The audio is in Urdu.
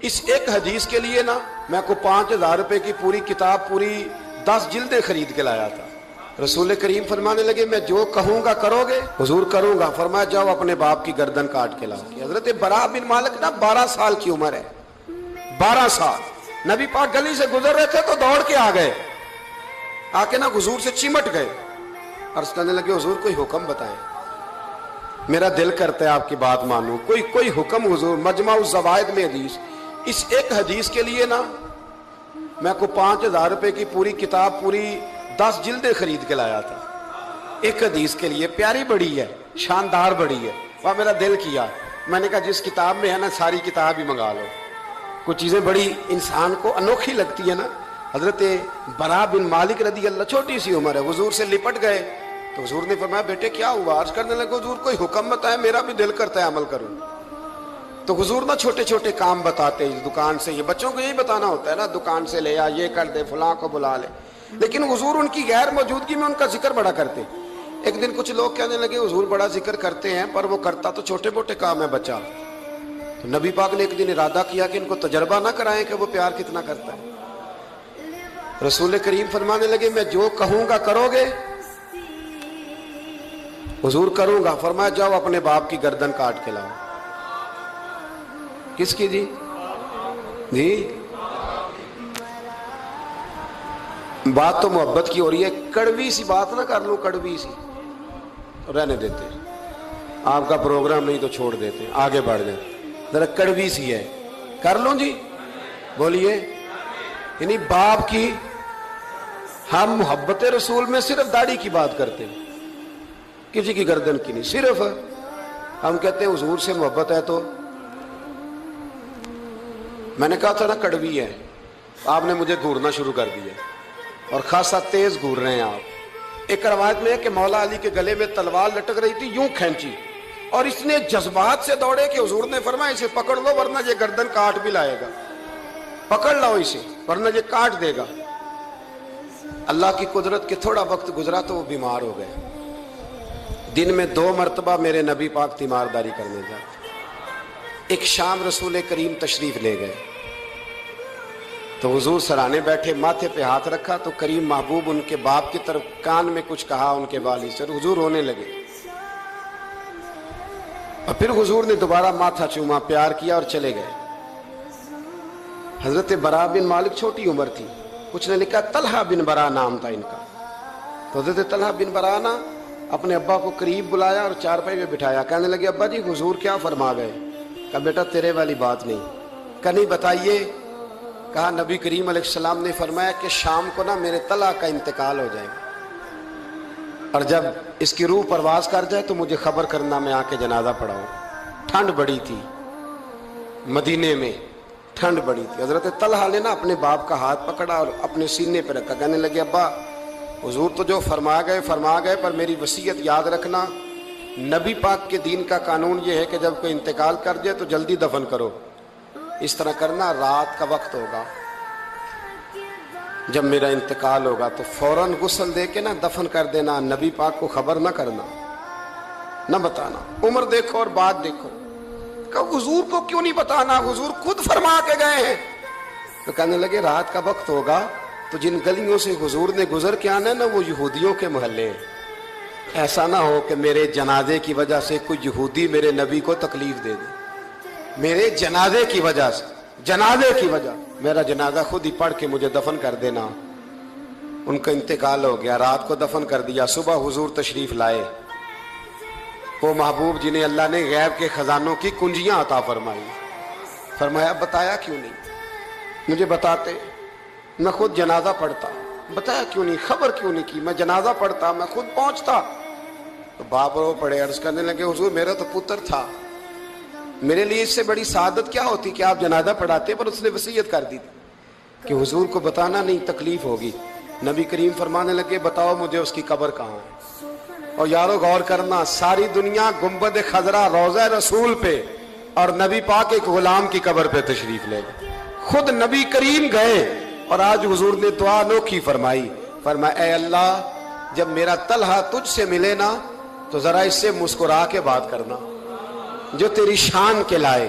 اس ایک حدیث کے لیے نا میں کو 5,000 روپے کی پوری کتاب پوری 10 جلدیں خرید کے لایا تھا۔ رسول کریم فرمانے لگے میں جو کہوں گا کرو گے؟ حضور کروں گا۔ فرمایا جاؤ اپنے باپ کی گردن کاٹ کے لاؤ۔ حضرت براء بن مالک نا 12 سال کی عمر ہے، 12 سال۔ نبی پاک گلی سے گزر رہے تھے تو دوڑ کے آ گئے، آ کے نا حضور سے چمٹ گئے، عرض کرنے لگے حضور کوئی حکم بتائیں، میرا دل کرتا ہے آپ کی بات مانوں، کوئی حکم حضور۔ مجمع الزوائد میں حدیث، اس ایک حدیث کے لیے نا میں کو 5,000 روپے کی پوری کتاب پوری 10 جلدیں خرید کے لایا تھا، ایک حدیث کے لیے۔ پیاری بڑی ہے، شاندار بڑی ہے۔ وہاں میرا دل کیا، میں نے کہا جس کتاب میں ہے نا ساری کتاب ہی منگا لو۔ کچھ چیزیں بڑی انسان کو انوکھی لگتی ہے نا۔ حضرت براء بن مالک رضی اللہ، چھوٹی سی عمر ہے، حضور سے لپٹ گئے تو حضور نے فرمایا بیٹے کیا ہوا؟ عرض کرنے لگے حضور کوئی حکم بتائے، میرا بھی دل کرتا ہے عمل کروں۔ تو حضور نا چھوٹے چھوٹے کام بتاتے ہیں، دکان سے، یہ بچوں کو یہی بتانا ہوتا ہے نا، دکان سے لے آ، یہ کر دے، فلاں کو بلا لے، لیکن حضور ان کی غیر موجودگی میں ان کا ذکر بڑا کرتے۔ ایک دن کچھ لوگ کہنے لگے حضور بڑا ذکر کرتے ہیں پر وہ کرتا تو چھوٹے موٹے کام ہے بچہ۔ تو نبی پاک نے ایک دن ارادہ کیا کہ ان کو تجربہ نہ کرائیں کہ وہ پیار کتنا کرتا ہے۔ رسول کریم فرمانے لگے میں جو کہوں گا کرو گے؟ حضور کروں گا۔ فرمایا جاؤ اپنے باپ کی گردن کاٹ کے لاؤ۔ کس کی جی؟ بات تو محبت کی ہو رہی ہے، کڑوی سی بات نہ کر لوں، کڑوی سی رہنے دیتے، آپ کا پروگرام نہیں تو چھوڑ دیتے، آگے بڑھ جائیں۔ ذرا کڑوی سی ہے، کر لوں جی، بولیے۔ یعنی باپ کی، ہم محبت رسول میں صرف داڑھی کی بات کرتے ہیں، کسی کی گردن کی نہیں۔ صرف ہم کہتے ہیں حضور سے محبت ہے تو میں نے کہا تھا نا کڑوی ہے، آپ نے مجھے گھورنا شروع کر دیا اور خاصا تیز گھور رہے ہیں آپ۔ ایک روایت میں ہے کہ مولا علی کے گلے میں تلوار لٹک رہی تھی، یوں کھینچی اور اس نے جذبات سے دوڑے کہ حضور نے فرمایا اسے پکڑ لو ورنہ یہ گردن کاٹ بھی لائے گا، پکڑ لو اسے ورنہ یہ کاٹ دے گا۔ اللہ کی قدرت کے تھوڑا وقت گزرا تو وہ بیمار ہو گئے۔ دن میں 2 مرتبہ میرے نبی پاک تیمارداری کرنے جاتے۔ ایک شام رسول کریم تشریف لے گئے تو حضور سرانے بیٹھے، ماتھے پہ ہاتھ رکھا تو کریم محبوب ان کے باپ کی طرف کان میں کچھ کہا ان کے والد سے، حضور رونے لگے اور پھر حضور نے دوبارہ ماتھا چوما، پیار کیا اور چلے گئے۔ حضرت براء بن مالک چھوٹی عمر تھی، کچھ نے لکھا طلحہ بن براء نام تھا ان کا۔ تو حضرت طلحہ بن براء نے اپنے ابا کو قریب بلایا اور چارپائی میں بٹھایا، کہنے لگے ابا جی حضور کیا فرما گئے؟ کہا بیٹا تیرے والی بات نہیں۔ کہا نہیں بتائیے۔ کہا نبی کریم علیہ السلام نے فرمایا کہ شام کو نا میرے طلحہ کا انتقال ہو جائے گا اور جب اس کی روح پرواز کر جائے تو مجھے خبر کرنا، میں آ کے جنازہ پڑھاؤں۔ ٹھنڈ بڑی تھی، مدینے میں ٹھنڈ بڑی تھی۔ حضرت طلحہ نے نا اپنے باپ کا ہاتھ پکڑا اور اپنے سینے پہ رکھا، کہنے لگے ابا حضور تو جو فرما گئے پر میری وصیت یاد رکھنا، نبی پاک کے دین کا قانون یہ ہے کہ جب کوئی انتقال کر جائے تو جلدی دفن کرو۔ اس طرح کرنا، رات کا وقت ہوگا جب میرا انتقال ہوگا تو فوراً غسل دے کے نا دفن کر دینا، نبی پاک کو خبر نہ کرنا، نہ بتانا۔ عمر دیکھو اور بات دیکھو۔ کہ حضور کو کیوں نہیں بتانا؟ حضور خود فرما کے گئے ہیں۔ تو کہنے لگے رات کا وقت ہوگا تو جن گلیوں سے حضور نے گزر کے آنا ہے نا وہ یہودیوں کے محلے ہیں، ایسا نہ ہو کہ میرے جنازے کی وجہ سے کوئی یہودی میرے نبی کو تکلیف دے دے۔ میرے جنازے کی وجہ سے، میرا جنازہ خود ہی پڑھ کے مجھے دفن کر دینا۔ ان کا انتقال ہو گیا، رات کو دفن کر دیا، صبح حضور تشریف لائے، وہ محبوب جنہیں اللہ نے غیب کے خزانوں کی کنجیاں عطا فرمائی۔ فرمایا بتایا کیوں نہیں؟ مجھے بتاتے، میں خود جنازہ پڑھتا۔ بتایا کیوں نہیں؟ خبر کیوں نہیں کی؟ میں جنازہ پڑھتا، میں خود پہنچتا۔ تو باپ رو پڑے، عرض کرنے لگے حضور میرا تو پتر تھا، میرے لیے اس سے بڑی سعادت کیا ہوتی کہ آپ جنازہ پڑھاتے، پر اس نے وصیت کر دی تھی کہ حضور کو بتانا نہیں، تکلیف ہوگی۔ نبی کریم فرمانے لگے بتاؤ مجھے اس کی قبر کہاں ہے؟ اور یارو غور کرنا، ساری دنیا گنبد خضرا روضہ رسول پہ اور نبی پاک ایک غلام کی قبر پہ تشریف لے گئے، خود نبی کریم گئے اور آج حضور نے دعا انوکھی فرمائی، فرمایا اے اللہ جب میرا طلحہ تجھ سے ملے نا تو ذرا اس سے مسکرا کے بات کرنا جو تیری شان کے لائق۔